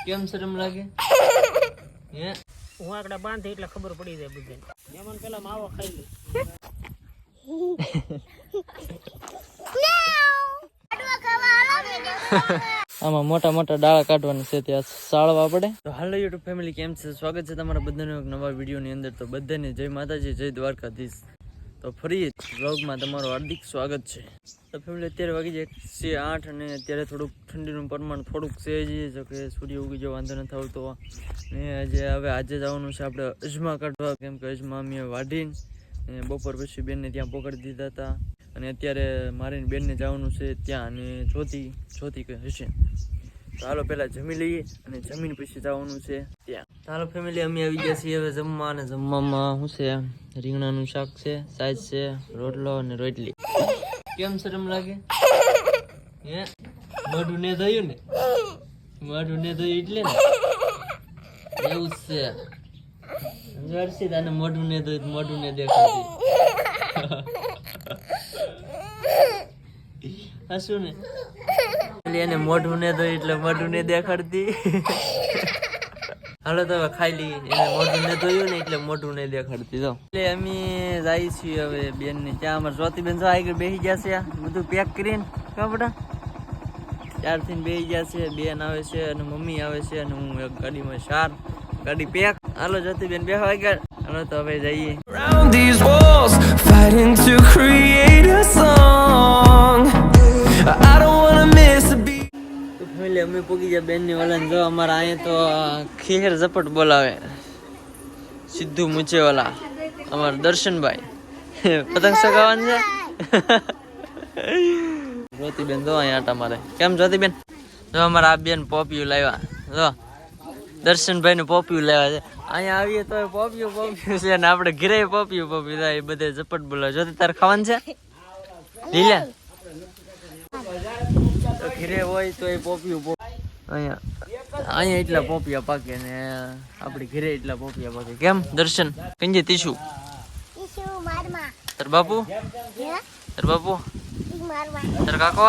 કેમ શરમ લાગે હે? હું આકડા બાંધે એટલે ખબર પડી જાય બધાને. મહેમાન પેલા માવો ખાઈ લે. આમાં મોટા મોટા ડાળા કાઢવાના છે ત્યાં સાળવા પડે. તો હાલો યુટ્યુબ ફેમિલી, કેમ છે? સ્વાગત છે તમારા બધાનું એક નવા વિડીયોની અંદર. તો બધાને જય માતાજી, જય દ્વારકાધીશ. તો ફરી વ્લોગમાં તમારું હાર્દિક સ્વાગત છે. તો ફેમિલી અત્યારે વાગી જાય છે 8 અને અત્યારે થોડુંક ઠંડીનું પ્રમાણ થોડુંક છે જો કે સૂર્ય ઉગી જો વાંધો નથી આવતો. ને આજે જવાનું છે આપણે અજમા કાઢવા, કેમ કે અજમા અમે વાઢીને બપોર પછી બેનને ત્યાં પકડી દીધા હતા. અને અત્યારે મારી બેનને જવાનું છે ત્યાં, અને જ્યોતિ કે હશે. તો હાલો પહેલાં જમી લઈએ અને જમીન પછી જવાનું છે ત્યાં. હાલો ફેમિલી અમે આવી ગયા છીએ હવે જમવા, અને જમવામાં શું છે? રીંગણાનું શાક છે, સાઈઝ છે, રોટલો અને રોટલી. કેમ શરમ લાગે હે? મોઢું ને થયું ને? મોઢું ને થયું એટલે ને એવું જ છે. હર્ષિત આને મોઢું ને થયું, મોઢું ને દેખાતી હશું ને? એને મોઢું ને થયું એટલે મોઢું ને દેખાડતી. હાલો તો હવે ખાઈ લઈએ. એને મોઢું ને ધોયું ને એટલે મોઢું ને દેખાડતી. તો એટલે અમે જઈએ છીએ હવે બેન ને ત્યાં. અમારે જ્યોતિબેન જો આગળ બેસી ગયા છે બધું પેક કરીને. ખબર ત્યારથી બેસી ગયા છે. બેન આવે છે અને મમ્મી આવે છે અને હું એક ગાડીમાં 4 ગાડી પેક. હાલો જ્યોતિબેન બેસવા આગળ. હાલો તો હવે જઈએ. અમે પોગી ગયા બેન ની વાળા. જો અમારા અહીંયા તો ખેર ઝપટ બોલાવે. સિદ્ધુ મૂચેવાલા અમારા દર્શનભાઈ પતંગ ચગાવવાનું છે. જ્યોતિબેન જો અહીંયા આટા મારે. કેમ જ્યોતિબેન? જો અમારા આ બેન પોપિયું લાવ્યા. જો દર્શનભાઈ નું પોપિયું લાવ્યા છે. અહીંયા આવીએ તો પોપિયું છે ને આપણે ઘરે પોપિયું થાય. એ બધે ઝપટ બોલાવે. જ્યોતિ તારે ખાવાનું છે? લીલા તો ઘરે હોય તો એ પોપિયું અહીંયા એટલા પોપિયા પાકે ને આપડી ઘરે એટલા પોપિયા પાકે. કેમ દર્શન કંજે તીશું તાર બાપુ તાર કાકો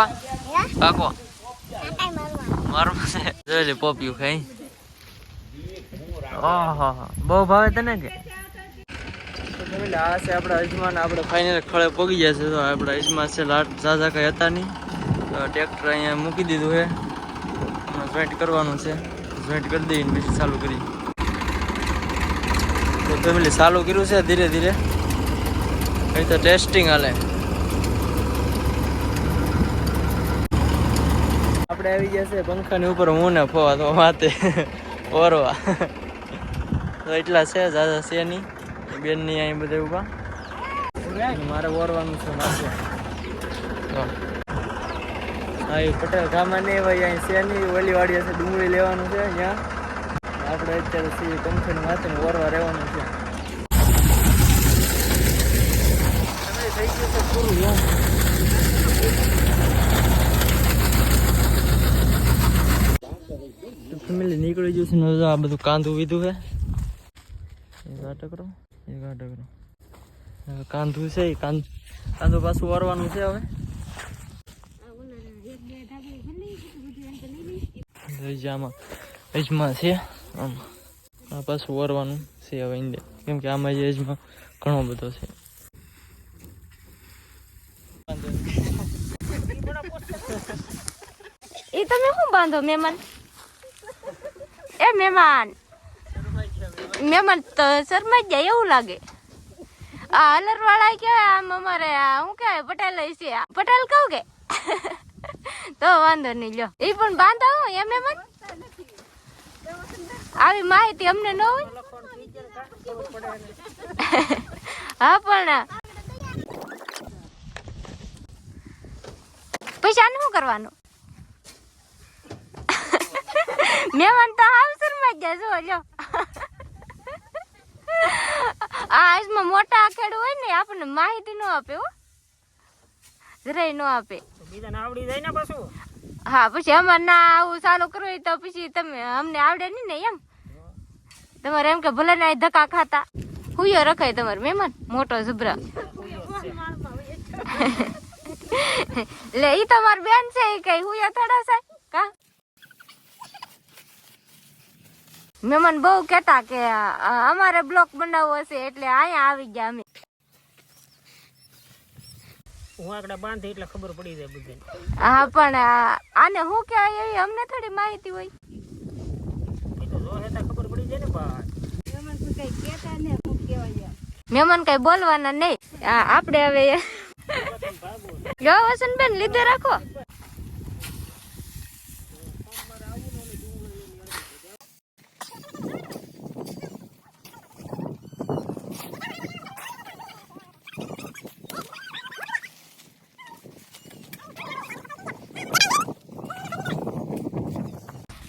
મારવા જોઈ પોપિયું ખાઈ. ઓહો બહુ ભાવે તને કે? આ છે આપડા અજમાન. આપણે ફાઇનલ ખળે પોગી ગયા છે. તો આપડા અજમા છે લાટ ઝાઝા કઈ હતા નહીં. તો ટ્રેક્ટર અહીંયા મૂકી દીધું છે. જોઈન્ટ કરવાનું છે. જોઈન્ટ કરી દઈને પછી ચાલુ કરી. તો ફેમિલી ચાલુ કર્યું છે ધીરે ધીરે. કઈ તો ટેસ્ટિંગ હાલે. આપણે આવી ગયા છે પંખાની ઉપર. હું ને ફોવા તો માથે ઓરવા. તો એટલા છે, ઝાઝા છે નહીં. બેન ની અહીં બધા ઉભા. મારે ઓરવાનું છે માથે. હા એ પટેલ ગામમાં નહીં ભાઈ અહીં છે નહીં. ઓલી વાડી હશે ડુંગળી લેવાનું છે ત્યાં. આપણે અત્યારે સી પંખીની માથે ઓરવા રહેવાનું છે. થઈ ગયું છે પૂરું યાર. ફેમિલી નીકળી ગયું છે ને આ બધું કાંદું વીધું છે. એક આટકરો કાંદું છે. કાંદું પાછું ઓરવાનું છે હવે. આમાં અજમા છે. આમાં આ પાછું ઓરવાનું છે હવે ઈંડે. કેમ કે આમાં જે અજમા ઘણો બધો છે. એ તમે શું બાંધો મહેમાન? એ મહેમાન તો શરમાઈ જાય એવું લાગે. આ અલર વાળા કેવાય આમ અમારે શું કહેવાય પટેલ છે. પટેલ કહું કે તો વાંધો નહીં લ્યો. એ પણ બાંધો એમ મહેમાન. આવી માહિતી અમને ન હોય. હા પણ પૈસા શું કરવાનું? મહેમાન તો હાવ શરમાઈ ગયા. જો લ્યો આ આજમાં મોટા ખેડૂત હોય ને આપણને માહિતી ન આપે. હો જરાય ન આપે. બીજાને આવડી જાય ને પાછું. હા પછી અમારે ના આવું ચાલુ કરવું હોય તો પછી તમે અમને આવડે નહીં ને એમ. તમારે એમ કે ભલે ના ધક્કા ખાતા હુયો રખાય તમારે મહેમાન મોટો જબરા. લે ઈ તમાર બેન છે ઈ કઈ હુયો થોડા છે કા? મહેમાન બહુ કહેતા કે અમારે બ્લોક બનાવવો હશે એટલે અહીંયા આવી ગયા અમે. હું આગળ બાંધી એટલે ખબર પડી જાય બધાને. હા પણ આને શું કહેવાય એવી અમને થોડી માહિતી હોય. એ તો જો હેતા ખબર પડી જાય ને બહાર. મહેમાન કઈ બોલવાના નહીં. આપણે હવે જો વસંતબેન લીધે રાખો.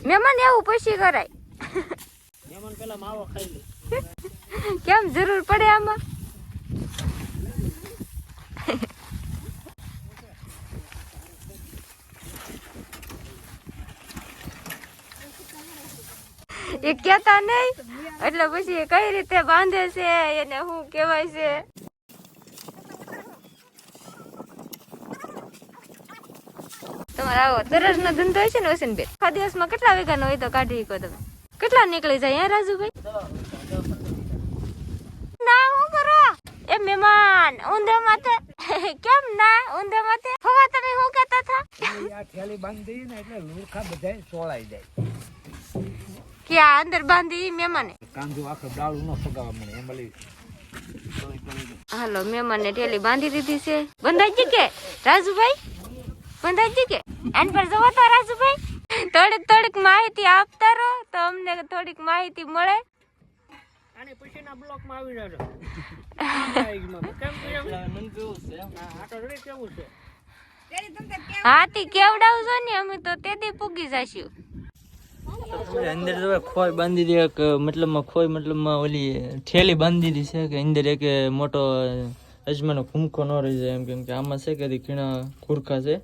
મહેમાન એવું પછી કરાય. મહેમાન પેલા માવો ખાઈ લે. કેમ જરૂર પડે આમાં? એ કેતા નહીં એટલે પછી કઈ રીતે બાંધે છે એને શું કહેવાય છે. તમારે આવો દરરોજ નો ધંધો હોય છે ને વસંતબેન? આખા દિવસમાં કેટલા વીઘાનો હોય તો કાઢી શકો તમે? કેટલા નીકળી જાય હે રાજુભાઈ? ના હું કરો એ મહેમાન ઊંધા માથે કેમ ના ઊંધા માથે હવા તમે શું કહેતા હતા? આ થેલી બાંધી ને એટલે લુરખા બધાય સોળાઈ જાય. કે આ અંદર બાંધી મહેમાને કાંધું આખું ડાળું ન ફગાવા મળે એમ લઈ. હાલો મહેમાનને ઠેલી બાંધી દીધી છે. બંધાજી કે રાજુભાઈ? બંધાજી કે એન પર જવો તો રાજુભાઈ થોડીક માહિતી આપતા રહો તો અમને થોડીક માહિતી મળે. આને પછીના બ્લોકમાં આવી જજો. કેમ કેવું છે? હાથી કેવડાવજો ને અમે તો તેથી પૂગી જશું. અંદર જો ખોય બાંધી દે કે મતલબમાં ખોય મતલબમાં ઓલી ઠેલી બાંધી દીધી છે કે અંદર એક મોટો અજમાનો ભૂમકો ન રહી જાય એમ. કેમ કે આમાં છે કે ઘણા ખુરખા છે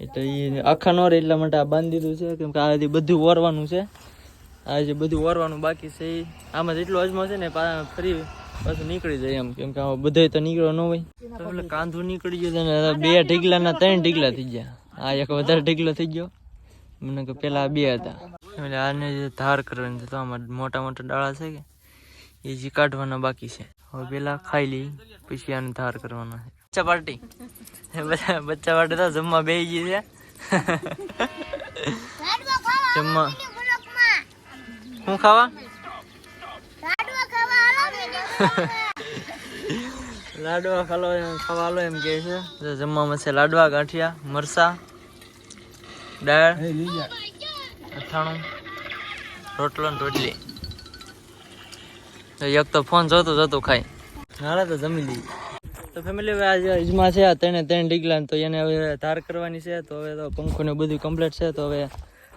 એટલે એ આખા ન રહે એટલા માટે આ બાંધી દીધું છે. કેમ કે આ બધું ઓરવાનું છે. આ જે બધું ઓરવાનું બાકી છે એ આમાં જેટલો અજમો છે ને ફરી પાછું નીકળી જાય એમ. કેમ કે આ બધો તો નીકળ્યો ન હોય તો એટલે કાંધું નીકળી ગયું ને 2 ઢીકલાના 3 ઢીકલા થઈ ગયા. આ એક વધારે ઢીકલો થઈ ગયો મને કે પેલા 2 હતા. એટલે આને જે ધાર કરવાની છે તો આમાં મોટા મોટા ડાળા છે કે એ જે કાઢવાના બાકી છે. હવે પેલા ખાઈ લઈ પછી આને ધાર કરવાનો છે. બચ્ચા પાર્ટી બચ્ચા પાર્ટી તો જમવા બેસી ગઈ છે. જમવા શું ખાવા? લાડવા ખાવા એમ કે છે. જમવામાં છે લાડવા, ગાંઠિયા, મરસા, દાળ, અથાણું, રોટલો ને રોટલી. એક તો ફોન જોતો ખાય. હાલે તો જમી લઈએ. તો ફેમિલી હવે આજે અજમા છે આ 3 ઢીકલા તો એને હવે ધાર કરવાની છે. તો હવે તો પંખો ને બધું કમ્પ્લીટ છે તો હવે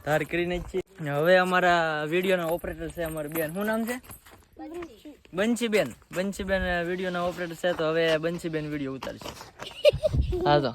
ધાર કરીને જ છીએ. હવે અમારા વિડીયોના ઓપરેટર છે અમારી બેન. શું નામ છે? બંસીબેન. બંસીબેન વિડીયોના ઓપરેટર છે તો હવે બંસીબેન વિડીયો ઉતારશે. હા તો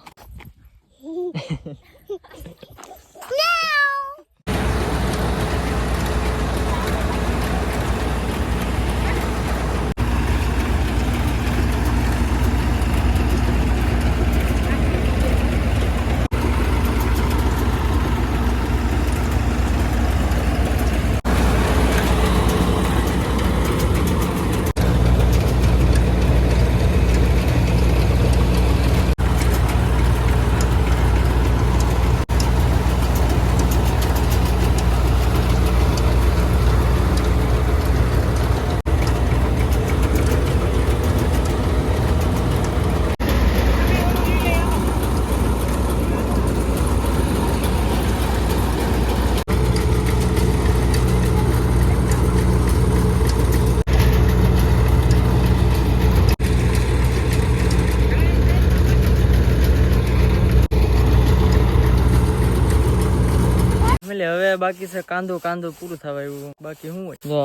હવે બાકી છે કાંદો પૂરું થવા એવું. બાકી શું હોય જો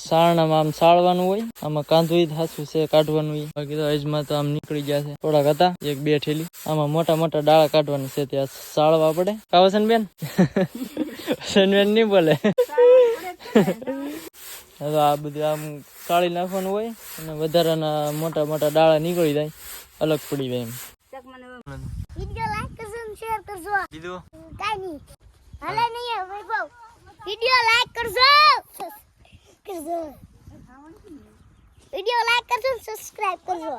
સારણામાં આમ સાળવાનું હોય. આમાં કાંદો ઈ હાસું છે કાઢવાનું હોય. બાકી તો અજમાં તો આમ નીકળી ગયા છે. થોડાક હતા 1-2 ઠેલી. આમાં મોટા મોટા ડાળા કાઢવાની છે ત્યાં સાળવા પડે. કા વસનબેન? વસનબેન નહીં બોલે. હવે આ બધું આમ સાળી નાખવાનું હોય અને વધારાના મોટા મોટા ડાળા નીકળી જાય અલગ પડી જાય એમ. વિડિયો લાઈક કરજો અને શેર કરજો. કીધું કાઈ નહીં હાલે નહીં વૈભવ વિડિયો લાઈક કરજો. કરજો વિડિયો લાઈક કરજો સબસ્ક્રાઇબ કરજો